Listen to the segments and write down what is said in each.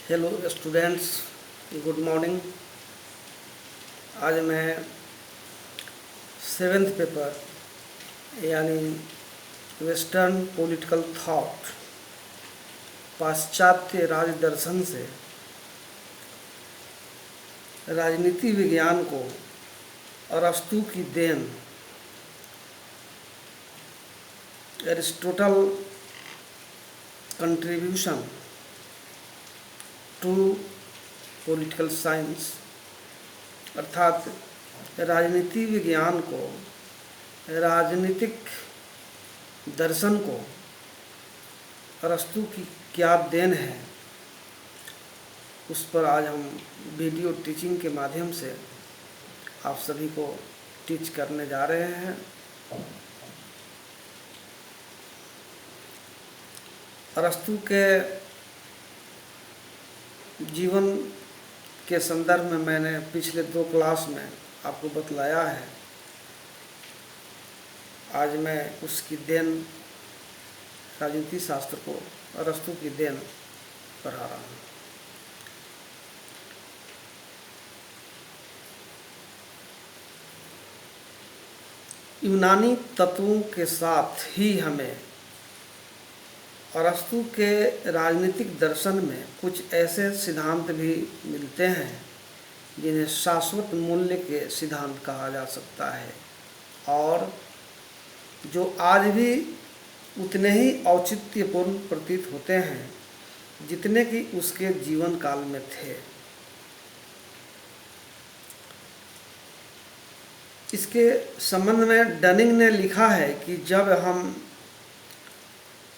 Hello students, good morning. आज मैं seventh paper यानी वेस्टर्न पॉलिटिकल थॉट, पाश्चात्य राज दर्शन से राजनीति विज्ञान को अरस्तु की देन, Aristotle contribution to political science अर्थात राजनीति विज्ञान को, राजनीतिक दर्शन को अरस्तु की क्या देन है, उस पर आज हम वीडियो टीचिंग के माध्यम से आप सभी को टीच करने जा रहे हैं। अरस्तु के जीवन के संदर्भ में मैंने पिछले 2 क्लास में आपको बतलाया है। आज मैं उसकी देन, राजनीति शास्त्र को अरस्तु की देन पढ़ा रहा हूँ। यूनानी तत्वों के साथ ही हमें अरस्तु के राजनीतिक दर्शन में कुछ ऐसे सिद्धांत भी मिलते हैं जिन्हें शाश्वत मूल्य के सिद्धांत कहा जा सकता है और जो आज भी उतने ही औचित्यपूर्ण प्रतीत होते हैं जितने कि उसके जीवन काल में थे। इसके संबंध में डनिंग ने लिखा है कि जब हम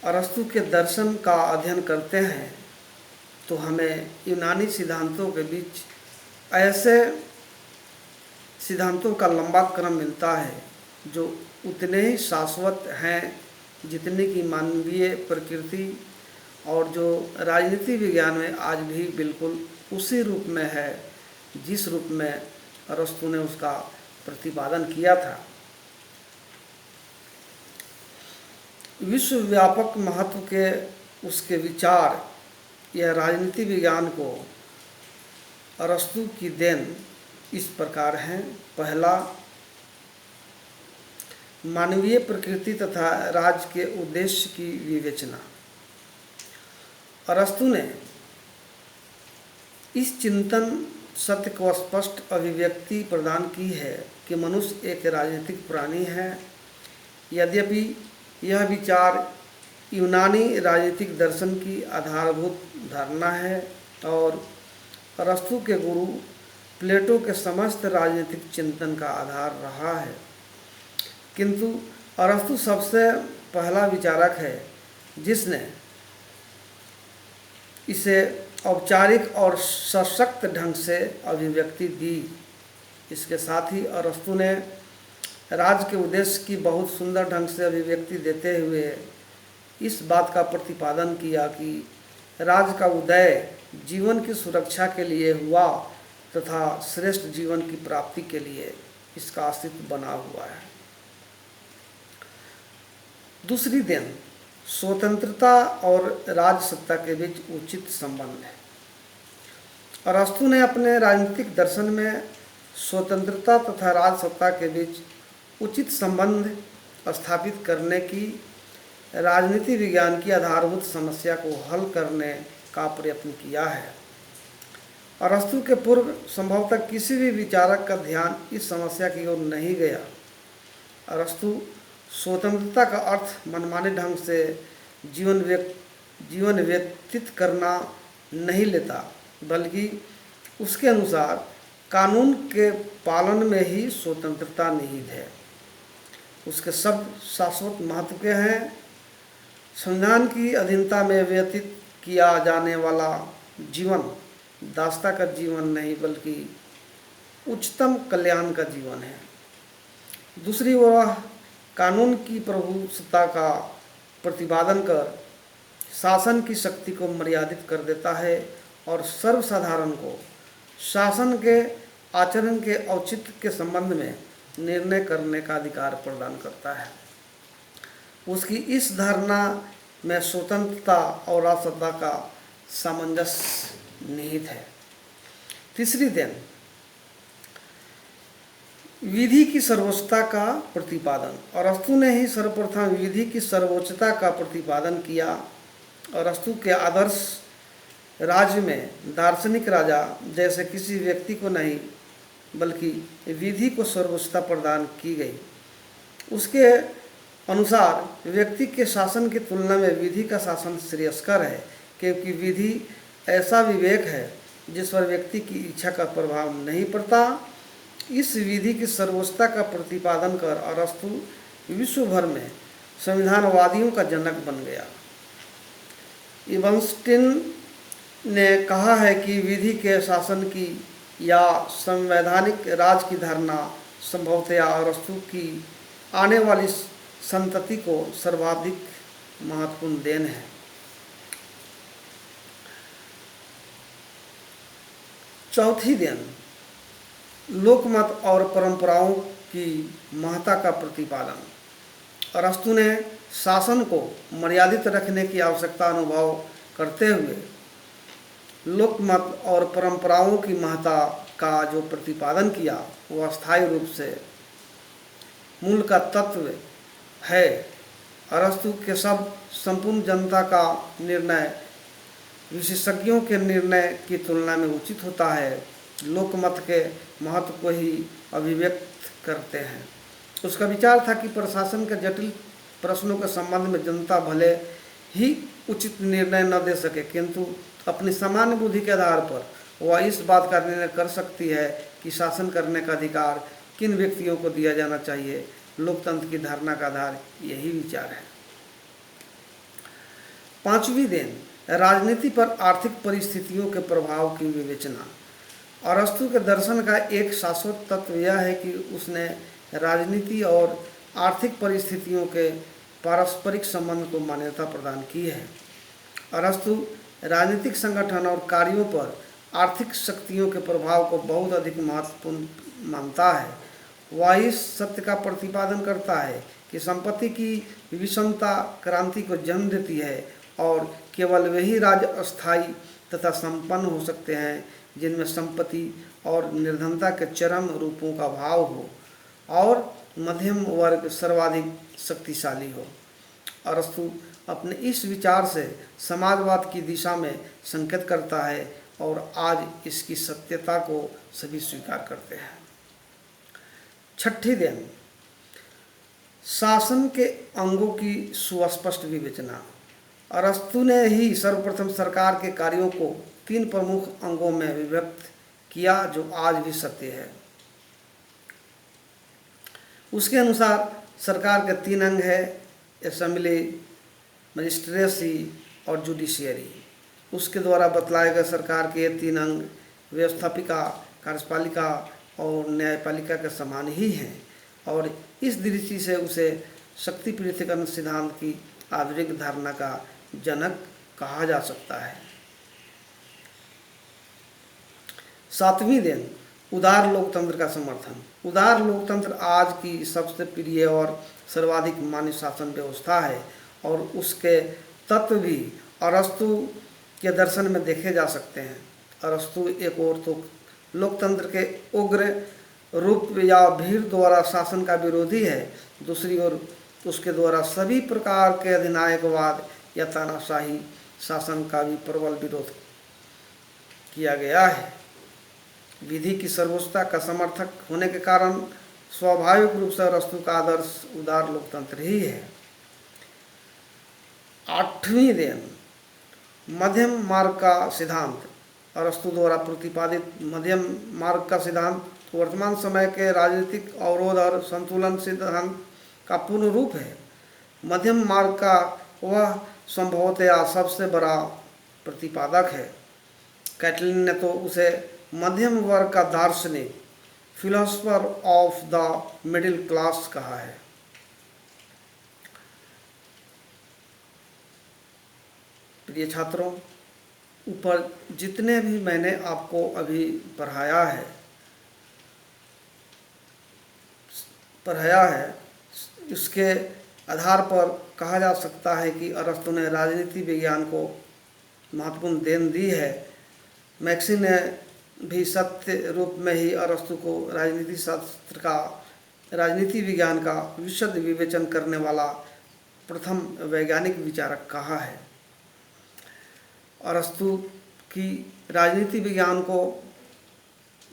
अरस्तु के दर्शन का अध्ययन करते हैं तो हमें यूनानी सिद्धांतों के बीच ऐसे सिद्धांतों का लंबा क्रम मिलता है जो उतने ही शाश्वत हैं जितने की मानवीय प्रकृति और जो राजनीति विज्ञान में आज भी बिल्कुल उसी रूप में है जिस रूप में अरस्तु ने उसका प्रतिपादन किया था। विश्वव्यापक महत्व के उसके विचार यह राजनीति विज्ञान को अरस्तु की देन इस प्रकार हैं। पहला, मानवीय प्रकृति तथा राज के उद्देश्य की विवेचना। अरस्तु ने इस चिंतन सत्य को स्पष्ट अभिव्यक्ति प्रदान की है कि मनुष्य एक राजनीतिक प्राणी है। यद्यपि यह विचार यूनानी राजनीतिक दर्शन की आधारभूत धारणा है और अरस्तु के गुरु प्लेटो के समस्त राजनीतिक चिंतन का आधार रहा है, किंतु अरस्तु सबसे पहला विचारक है जिसने इसे औपचारिक और सशक्त ढंग से अभिव्यक्ति दी। इसके साथ ही अरस्तु ने राज के उद्देश्य की बहुत सुंदर ढंग से अभिव्यक्ति देते हुए इस बात का प्रतिपादन किया कि राज का उदय जीवन की सुरक्षा के लिए हुआ तथा श्रेष्ठ जीवन की प्राप्ति के लिए इसका अस्तित्व बना हुआ है। दूसरी देन, स्वतंत्रता और राजसत्ता के बीच उचित संबंध है। अरस्तु ने अपने राजनीतिक दर्शन में स्वतंत्रता तथा राजसत्ता के बीच उचित संबंध स्थापित करने की राजनीति विज्ञान की आधारभूत समस्या को हल करने का प्रयत्न किया है। अरस्तु के पूर्व संभवतः किसी भी विचारक का ध्यान इस समस्या की ओर नहीं गया। अरस्तु स्वतंत्रता का अर्थ मनमाने ढंग से जीवन व्यतीत करना नहीं लेता, बल्कि उसके अनुसार कानून के पालन में ही स्वतंत्रता निहित है। उसके शब्द शाश्वत महत्व के हैं। संविधान की अधीनता में व्यतीत किया जाने वाला जीवन दासता का जीवन नहीं बल्कि उच्चतम कल्याण का जीवन है। दूसरी ओर वह कानून की प्रभुसत्ता का प्रतिपादन कर शासन की शक्ति को मर्यादित कर देता है और सर्वसाधारण को शासन के आचरण के औचित्य के संबंध में निर्णय करने का अधिकार प्रदान करता है। उसकी इस धारणा में स्वतंत्रता और राजसत्ता का सामंजस्य निहित है। तीसरी देन, विधि की सर्वोच्चता का प्रतिपादन। अरस्तु ने ही सर्वप्रथम विधि की सर्वोच्चता का प्रतिपादन किया। अरस्तु के आदर्श राज्य में दार्शनिक राजा जैसे किसी व्यक्ति को नहीं बल्कि विधि को सर्वोच्चता प्रदान की गई। उसके अनुसार व्यक्ति के शासन की तुलना में विधि का शासन श्रेयस्कर है, क्योंकि विधि ऐसा विवेक है जिस पर व्यक्ति की इच्छा का प्रभाव नहीं पड़ता। इस विधि की सर्वोच्चता का प्रतिपादन कर अरस्तु विश्व भर में संविधानवादियों का जनक बन गया। इबनस्टीन ने कहा है कि विधि के शासन की या संवैधानिक राज की धारणा संभवतया अरस्तु की आने वाली संतति को सर्वाधिक महत्वपूर्ण देन है। चौथी देन, लोकमत और परंपराओं की महत्ता का प्रतिपादन। अरस्तु ने शासन को मर्यादित रखने की आवश्यकता अनुभव करते हुए लोकमत और परंपराओं की महत्ता का जो प्रतिपादन किया वह अस्थायी रूप से मूल का तत्व है। अरस्तु के सब संपूर्ण जनता का निर्णय विशेषज्ञों के निर्णय की तुलना में उचित होता है, लोकमत के महत्व को ही अभिव्यक्त करते हैं। उसका विचार था कि प्रशासन के जटिल प्रश्नों के संबंध में जनता भले ही उचित निर्णय न दे सके, किंतु अपनी सामान्य बुद्धि के आधार पर वह इस बात का निर्णय कर सकती है कि शासन करने का अधिकार किन व्यक्तियों को दिया जाना चाहिए। लोकतंत्र की धारणा का आधार यही विचार है। पांचवी देन, राजनीति पर आर्थिक परिस्थितियों के प्रभाव की विवेचना। अरस्तु के दर्शन का एक शाश्वत तत्व यह है कि उसने राजनीति और आर्थिक परिस्थितियों के पारस्परिक संबंध को मान्यता प्रदान की है। अरस्तु राजनीतिक संगठन और कार्यों पर आर्थिक शक्तियों के प्रभाव को बहुत अधिक महत्वपूर्ण मानता है। वह इस सत्य का प्रतिपादन करता है कि संपत्ति की विषमता क्रांति को जन्म देती है और केवल वही राज्य अस्थायी तथा संपन्न हो सकते हैं जिनमें संपत्ति और निर्धनता के चरम रूपों का भाव हो और मध्यम वर्ग सर्वाधिक शक्तिशाली हो। अरस्तु अपने इस विचार से समाजवाद की दिशा में संकेत करता है और आज इसकी सत्यता को सभी स्वीकार करते हैं। छठी देन, शासन के अंगों की सुस्पष्ट विवेचना। अरस्तु ने ही सर्वप्रथम सरकार के कार्यों को 3 प्रमुख अंगों में विभक्त किया जो आज भी सत्य है। उसके अनुसार सरकार के 3 अंग है, असेंबली, मजिस्ट्रेसी और जुडिशियरी। उसके द्वारा बतलाए गए सरकार के 3 अंग व्यवस्थापिका, कार्यपालिका और न्यायपालिका के समान ही हैं और इस दृष्टि से उसे शक्ति पृथक्करण सिद्धांत की आधुनिक धारणा का जनक कहा जा सकता है। 7वीं देन, उदार लोकतंत्र का समर्थन। उदार लोकतंत्र आज की सबसे प्रिय और सर्वाधिक मान्य शासन व्यवस्था है और उसके तत्व भी अरस्तु के दर्शन में देखे जा सकते हैं। अरस्तु एक ओर तो लोकतंत्र के उग्र रूप या भीड़ द्वारा शासन का विरोधी है, दूसरी ओर उसके द्वारा सभी प्रकार के अधिनायकवाद या तानाशाही शासन का भी प्रबल विरोध किया गया है। विधि की सर्वोच्चता का समर्थक होने के कारण स्वाभाविक रूप से अरस्तु का आदर्श उदार लोकतंत्र ही है। 8वीं देन, मध्यम मार्ग का सिद्धांत। अरस्तु द्वारा प्रतिपादित मध्यम मार्ग का सिद्धांत वर्तमान समय के राजनीतिक अवरोध और संतुलन सिद्धांत का पूर्ण रूप है। मध्यम मार्ग का वह संभवतया सबसे बड़ा प्रतिपादक है। कैटलिन ने तो उसे मध्यम वर्ग का दार्शनिक, philosopher of the middle class कहा है। प्रिय छात्रों, ऊपर जितने भी मैंने आपको अभी पढ़ाया है इसके आधार पर कहा जा सकता है कि अरस्तु ने राजनीति विज्ञान को महत्वपूर्ण देन दी है। मैक्सी ने भी सत्य रूप में ही अरस्तु को राजनीति शास्त्र का, राजनीति विज्ञान का विशद विवेचन करने वाला प्रथम वैज्ञानिक विचारक कहा है। अरस्तु की राजनीति विज्ञान को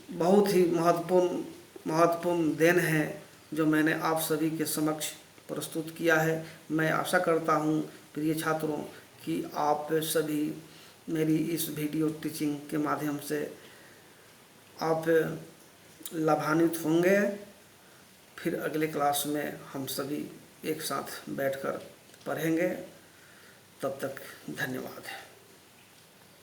बहुत ही महत्वपूर्ण देन है जो मैंने आप सभी के समक्ष प्रस्तुत किया है। मैं आशा करता हूँ प्रिय छात्रों कि आप सभी मेरी इस वीडियो टीचिंग के माध्यम से आप लाभान्वित होंगे। फिर अगले क्लास में हम सभी एक साथ बैठकर पढ़ेंगे। तब तक धन्यवाद।